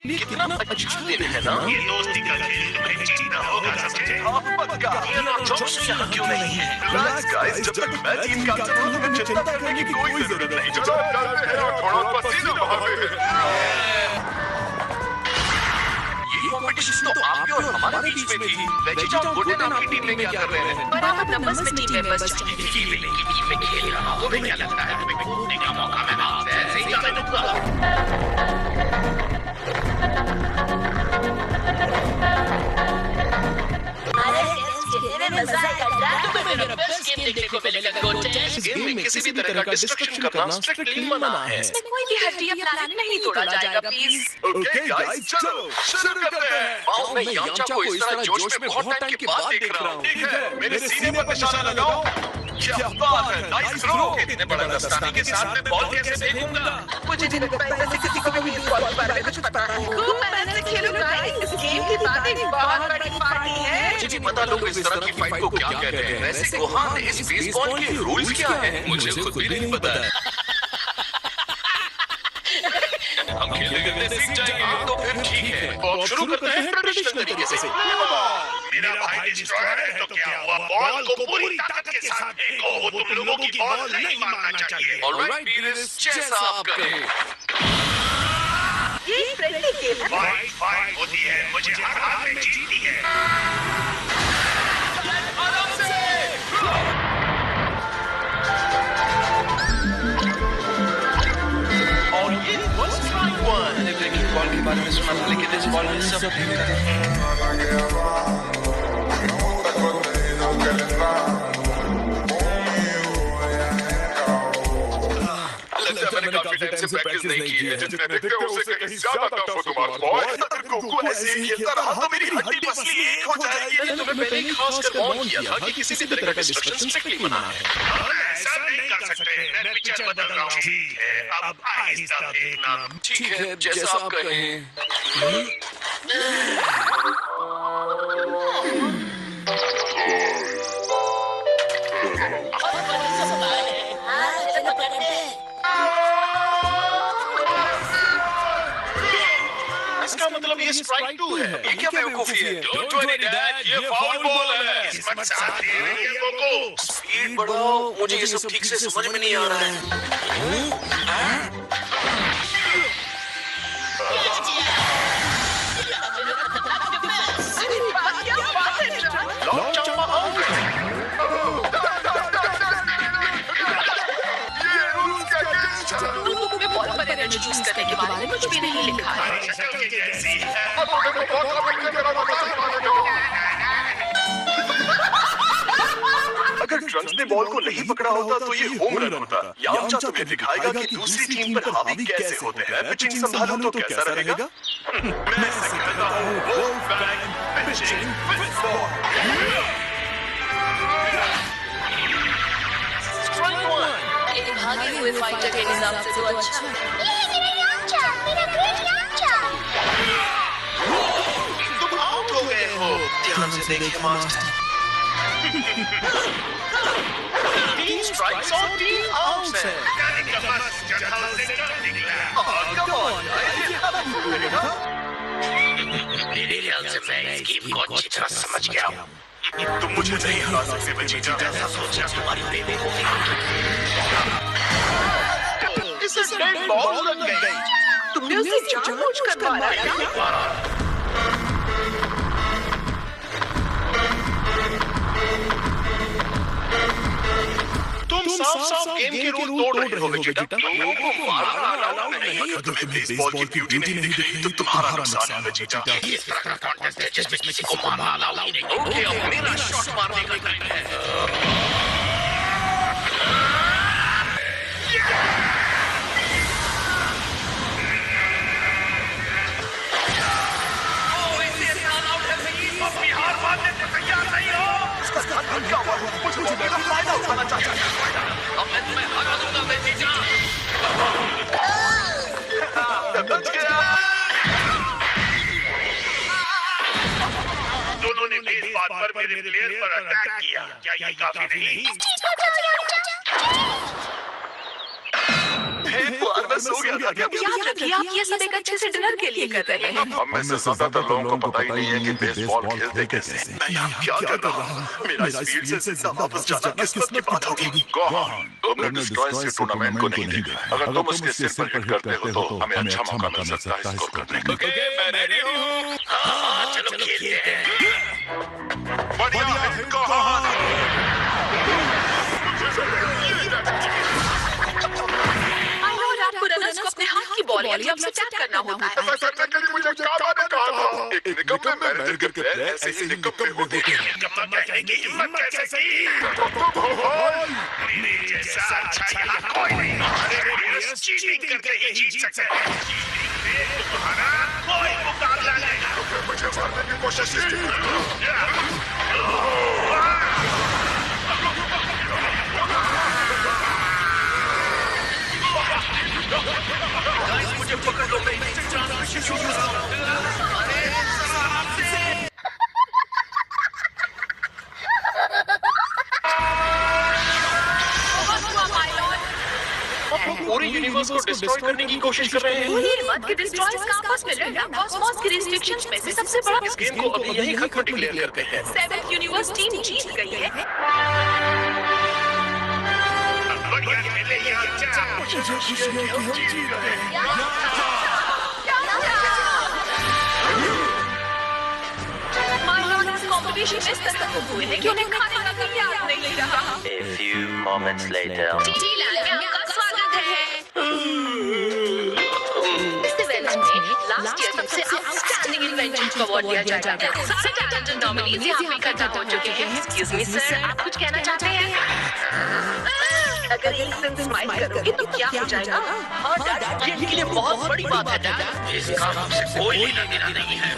कितना अच्छा दिन है ना। ये दोस्ती का खेल तुम्हें जीतना होगा समझे। आप पक्का ये ना जोश यहाँ क्यों नहीं है। रिलैक्स गाइस, जब तक मैं टीम कैप्टन हूँ तुम्हें चिंता करने की कोई जरूरत नहीं। चलो चलते हैं और थोड़ा पसीना बहाते हैं। ये कंपटीशन तो आपके और हमारे बीच में थी। वेजी जॉन गुड नाम की टीम में क्या कर रहे हैं। बराबर नंबर्स में टीम मेंबर्स चाहिए। की टीम में खेल रहा हूँ। तुम्हें क्या लगता है तुम्हें कूदने का मौका मैं आपसे ऐसे ही जाने दूंगा। इस गेम में किसी भी तरह का डिस्ट्रक्शन करना स्ट्रिक्टली मना है। कोई भी हड्डी या प्लैनेट नहीं तोड़ा जाएगा प्लीज। ओके गाइस, चलो शुरू करते हैं। वाओ, मैं यामचा को इस तरह जोश में बहुत टाइम के बाद देख रहा हूँ। ठीक है, मेरे सीने पर निशाना लगाओ। क्या बात है, नाइस थ्रो। इतने बड़ा दस्ताने के साथ मैं बॉल कैसे फेंकूंगा। मुझे नहीं लगता है जैसे किसी को भी इस बॉल के बारे में कुछ पता है। खूब मेहनत से खेलो गाइस। इस गेम के बाद एक बहुत बड़ी पार्टी है। मुझे पता लोग इस तरह की फाइट को क्या कहते हैं। वैसे गोहान, इस बेसबॉल के रूल्स क्या हैं? मुझे खुद भी नहीं पता है। हम खेलने सीख जाएंगे तो फिर ठीक है। तो शुरू करते हैं ट्रेडिशनल तरीके से। मेरा भाई डिस्ट्रॉयर है तो क्या हुआ। बॉल को पूरी ताकत के साथ फेंको। तुम लोगों की बॉल नहीं मारना चाहिए। ऑलराइट वीरस, जैसा आप कहें। ये फ्रेंडली गेम है। फाइट होती है, मुझे हर हाल में जीतनी है। आराम से। और ये was strike one। मैंने क्रिकेट बॉल के बारे में सुना था, लेकिन इस बॉल में सब मैंने काफी टाइम से प्रैक्टिस नहीं की है। जितने देखते हो उससे कहीं ज्यादा टफ हो तुम्हारा बॉल। अगर गोकू ऐसे ही खेलता रहा तो मेरी हड्डी पसली एक हो जाएगी। मैंने तुम्हें पहले ही खास कर वार्न किया था कि किसी भी तरह का डिस्ट्रक्शन स्ट्रिक्टली मना है। ऐसा नहीं कर सकते। मैं पिचर बदल रहा हूँ। ठीक है, अब आहिस्ता देखना। ठीक है, जैसा आप कहें। इसका मतलब ये स्ट्राइक 2 है। ये क्या बेवकूफी है। डोंट वरी डैड, ये फाउल बॉल है। किस्मत साथ दे रही है गोकू। स्पीड बढ़ाओ, मुझे ये सब ठीक से समझ में नहीं आ रहा है। लॉन्ग चम्मा आउट। ये रूल्स का केस है। बुक में बॉल पर एनर्जी यूज करने के बारे में कुछ भी नहीं लिखा है। शक्ल की जैसी है। अगर ट्रंक्स ने बॉल को नहीं पकड़ा होता तो ये होम रन होता। यामचा तुम्हें दिखाएगा कि दूसरी टीम पर हावी कैसे होते हैं। पिचिंग संभालो तो कैसा रहेगा। मैं सिखाता हूँ वोल्फगैंग पिचिंग फुटबॉल। स्ट्राइक 1। एक भागे हुए फाइटर के हिसाब से तो अच्छा है। ये मेरा यामचा, मेरा ग्रेट यामचा। तुम आउट हो गए हो। ध्यान से देखिए मास्टर। 3 स्ट्राइक्स और 3 आउट्स हैं। यानी कि बस जगह से कर निकला। कम ऑन, मेरे ख्याल से मैं इस गेम को अच्छी तरह समझ गया हूँ। तुम मुझे नहीं हरा सकते बचीचा। जैसा सोचा तुम्हारी बेवकूफी होगी। इसे डेड बॉल लग गई। तुमने उसे जानबूझकर मारा क्या? तुम साफ-साफ गेम के रूल तोड़ रहे हो बेटा। लोगों को मारना अलाउड नहीं है। तुम्हें बेसबॉल की ब्यूटी नहीं दिख रही तो तुम्हारा नुकसान है बेटा। ये इस तरह का कॉन्टेस्ट है जिसमें किसी को मारना अलाउड नहीं है। ओके, अब मेरा शॉट मारने का टाइम है। ओ, इसे रन आउट है सही। अब बिहार मारने को तैयार नहीं हो। इसका ध्यान क्या हुआ? मुझे मौके का फायदा उठाना चाहता है। अब मैं तुम्हें हरा दूंगा बेचीचा। बच गया। दोनों ने बेस बात पर मेरे प्लेयर पर अटैक किया। क्या ये काफी नहीं? फिर बार मैं सो गया था। याद रखिए आप ये सब एक अच्छे से डिनर के लिए कर रहे हैं। हम में से ज्यादातर लोगों को पता ही नहीं है कि बेसबॉल खेलते कैसे। मैं यहाँ क्या कर रहा हूँ? मेरा स्पीड से जिंदा वापस जाना किस्मत की बात होगी। गॉन, तुमने डिस्ट्रॉयर्स के टूर्नामेंट को नहीं देखा। अगर तुम उसके सिर पर हिट करते हो तो हमें अच्छा मौका मिल सकता है स्कोर करने का। ओके, मैं रेडी हूँ। हाँ, चलो खेलते हैं। बढ़िया हिट गॉन। आपको रनर्स को अपने हाथ की बॉल या जंप से टैग करना होता है। ऐसा करने के लिए मुझे काबा ने कहा था। एक निकम्मे मैनेजर के प्लेयर ऐसे ही निकम्मे होते हैं। हिम्मत कहने की हिम्मत कैसे की? मेरे जैसा अच्छा यहाँ कोई नहीं। हमारे प्लेयर्स चीटिंग करके ही जीत सकते हैं। तुम्हारा कोई मुकाबला नहीं। मुझे मारने की कोशिश की। मुझे पकड़ लो, मैं इसे जान से शुरू करता हूँ। पूरे यूनिवर्स को डिस्ट्रॉय करने की कोशिश कर रहे हैं। भूलिए मत कि डिस्ट्रॉयर्स का आपस में लड़ना कॉस्मोस की रिस्ट्रिक्शंस में से सबसे बड़ा इस गेम को अभी यही खत्म डिक्लेयर करते हैं। 7th यूनिवर्स टीम जीत गई है। कंपटीशन में इस तरह को हुए हैं कि उन्हें खाने का भी याद नहीं रहा। A few moments later. जी लाल में आपका स्वागत है। इस इवेंट में लास्ट ईयर सबसे आउटस्टैंडिंग इन्वेंशन को अवार्ड दिया जाएगा। सारे टैलेंटेड नॉमिनीज यहाँ पे इकट्ठा हो चुके हैं। एक्सक्यूज मी सर, आप कुछ कहना चाहते हैं? अगर एक दिन स्माइल करोगे तो क्या हो जाएगा? हाँ डैड, ये इनके लिए बहुत बड़ी बात है डैड। इसका हमसे कोई लेना देना नहीं है।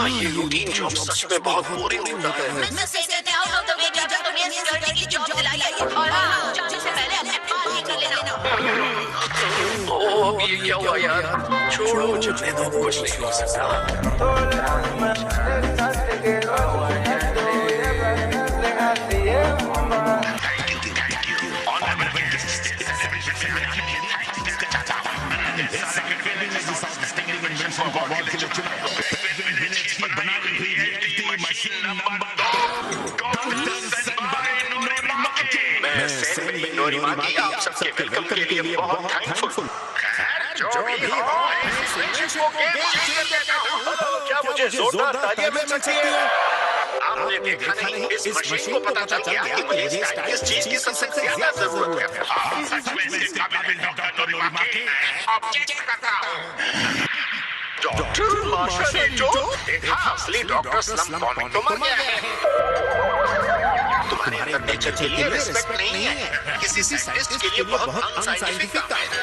ये रूटीन जॉब सच में बहुत बोरिंग होता है। मैं से कहते आउट ऑफ द वे जाकर तुम्हें सिक्योरिटी की जॉब दिलाई है और हाँ, जाने से पहले अपने पास ही कर लेना। ओह, ये क्या हुआ यार? छोड़ो, मुझे तो कुछ नहीं हो सकता। नोरिमाकी, आप सबके वेलकम के लिए बहुत थैंकफुल। जो भी हो, क्या मुझे जोरदार तालियां मिल सकती हैं? आपने देखा नहीं, इस मशीन को पता चल गया कि मुझे इस चीज की सबसे ज्यादा जरूरत है। सच में इस काबिल डॉक्टर नोरिमाकी, अब चेक करता हूँ। डॉक्टर मार्शल ने जो देखा, असली डॉक्टर स्लम टॉनिक तो मर गया है। तुम्हारे अंदर नेचर के लिए रिस्पेक्ट नहीं है। किसी साइंटिस्ट के लिए बहुत अनसाइंटिफिक काम है।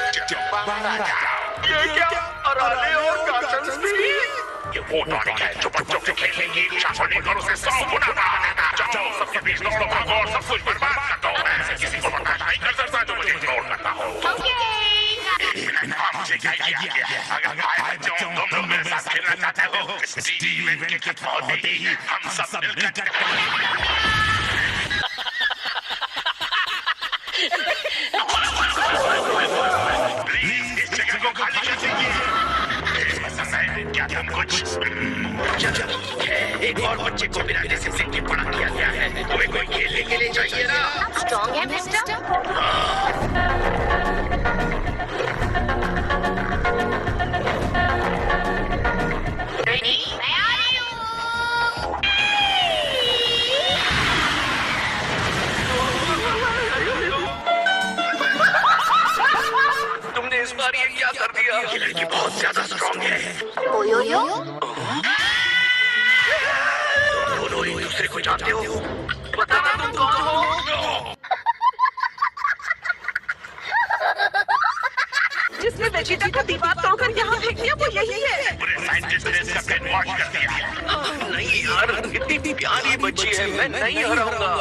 ये क्या? अराले और कार्टन्स भी? ये वो टॉनिक है जो बच्चों के खेलने की इच्छा को लेकर उसे 100 गुना बढ़ा देता है। जाओ सबके बीच दोस्तों भागो और सब कुछ बर्बाद कर दो। मैं ऐसे किसी को बर्दाश्त नहीं कर सकता जो मुझे इग्नोर करता हो। मुझे क्या आइडिया है? अगर भाई बच्चों तुम मेरे साथ खेलना चाहते हो, स्टीव इवेंट के खत्म होते ही हम सब मिलकर प्लीज इस जगह को खाली कर दीजिए। क्या तुम कुछ एक और बच्चे को बिना डिसिप्लिन के बड़ा किया गया है। तुम्हें कोई खेलने के लिए चाहिए ना? स्ट्रॉन्ग है मिस्टर। तुमने इस बार ये क्या कर दिया? ये लड़की बहुत ज्यादा स्ट्रॉन्ग है। ओयो दोनों एक दूसरे को जानते हो? बताना तुम कौन हो? जिसने वेजिटा का दीवार तोड़कर यहाँ फेंक दिया वो यही है। पूरे साइंटिस्ट ने इसका ब्रेन वॉश कर दिया। नहीं यार, इतनी प्यारी बच्ची है, मैं नहीं हराऊंगा।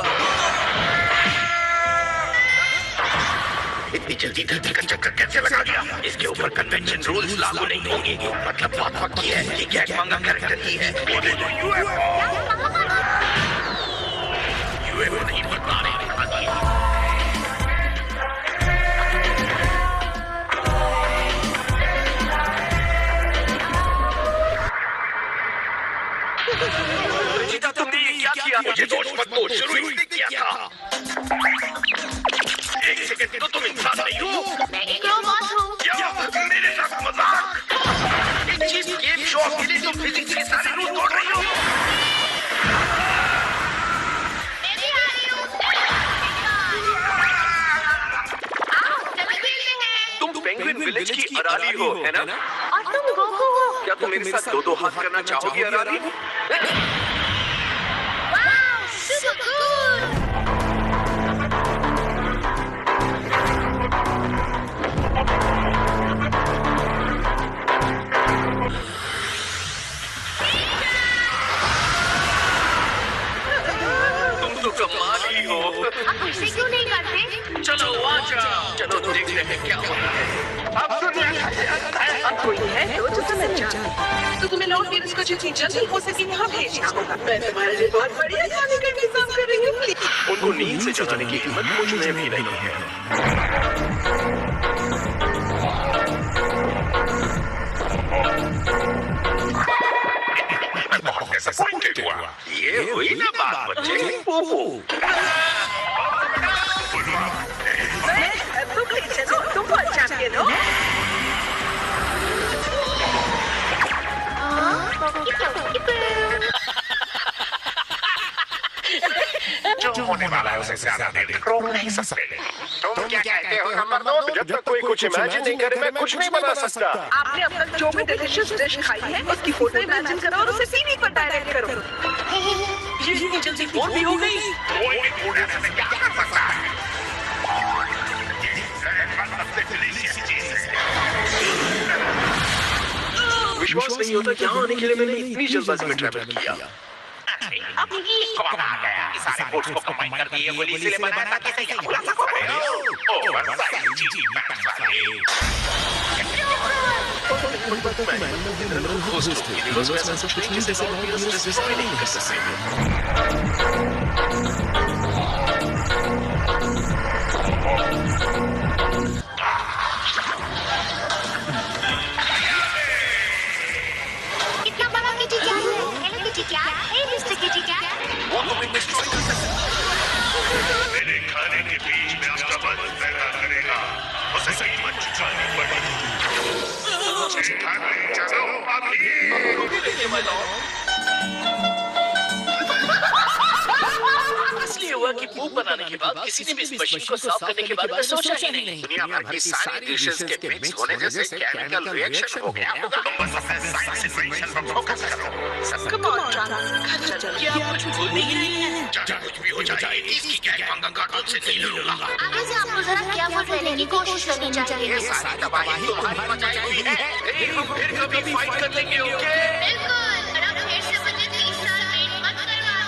इतनी जल्दी धरती का चक्कर कैसे लगा दिया? इसके ऊपर कन्वेंशन रूल्स लागू नहीं होंगे। मतलब बात पक्की है, ये गैग मंगा कैरेक्टर ही है। लेकिन तो तुम इंसान नहीं हो। मैं एक रोबोट हूँ। क्या मेरे साथ मजाक? इस चीज गेम शो के लिए तुम फिजिक्स के सारे रूल तोड़ रही हो। मैं भी आ रही हूँ। आओ, चलो खेलते हैं। तुम पेंगुइन विलेज की अराली हो, है ना? और तुम गोकू हो। क्या तुम मेरे साथ दो हाथ करना चाहोगी अराली? Wow, super cool. तुम तो कमाल ही हो। अब इसे क्यों नहीं करते? चलो आ जाओ। चलो देखते हैं क्या होता है। अब दुनिया अब कोई है तो समझ जा। तो तुम्हें लॉर्ड वीनस को जितनी जल्दी हो सके यहाँ भेजना होगा। मैं तुम्हारे लिए बहुत बढ़िया खाने का इंतजाम कर रही हूँ। उनको नींद से जगाने की हिम्मत मुझ में भी नहीं है। डिसअपॉइंटेड हुआ। ये हुई ना बात बच्चे। तुम बहुत चैंपियन हो। जो होने वाला है उसे ज्यादा देर रोक नहीं सकते। तुम क्या कहते हो नंबर 2? जब तक कोई कुछ इमेजिन नहीं करे मैं कुछ नहीं बना सकता। आपने अब तक जो भी डिलीशियस डिश खाई है उसकी फोटो इमेजिन करो और उसे टीवी पर डायरेक्ट करो। ये इतनी जल्दी फोन भी हो गई? कोई भी फूड ऐसे क्या कर सकता है? सबसे डिलीशियस चीज है। विश्वास नहीं होता कि यहाँ आने के लिए मैंने इतनी जल्दबाजी में ट्रैवल किया। अब ये कौन आ गया? सारे फूड्स को कंबाइन कर दिए गोली से बनाया ताकि इसे क्या बुला सको? ओवरसाइज चीज मैच वाले। होस्ट यूनिवर्स में ऐसा कुछ नहीं जिसे लॉर्ड डिस्ट्रॉय नहीं कर सकते। कितना बड़ा किटी क्या है? हेलो किटी क्या? हे मिस्टर किटी क्या? वो तुम्हें डिस्ट्रॉय कर सकता है। मेरे खाने के बीच में डिस्टर्बेंस पैदा करेगा। उसे सही मत चुकानी पड़ेगी। चलो इसलिए हुआ कि मूव बनाने के बाद किसी ने भी इस मशीन को साफ करने के बारे में सोचा ही नहीं। दुनिया भर की सारी डिशेस के मिक्स होने जैसे केमिकल रिएक्शन हो गया होगा। तुम बस अपने साइंस इन्वेंशन पर फोकस करो। Come on trance. क्या आप कुछ भूल नहीं रही हैं? चाहे कुछ भी हो जाए इसकी क्या पंगा तुझसे नहीं लूंगा। आगे से आपको जरा केयरफुल रहने की कोशिश करनी चाहिए। ये सारी तबाही तुम्हारी मचाई हुई है। हम फिर कभी फाइट कर लेंगे, ओके? बिल्कुल। और अब फिर से मुझे 30 साल वेट मत करवाना।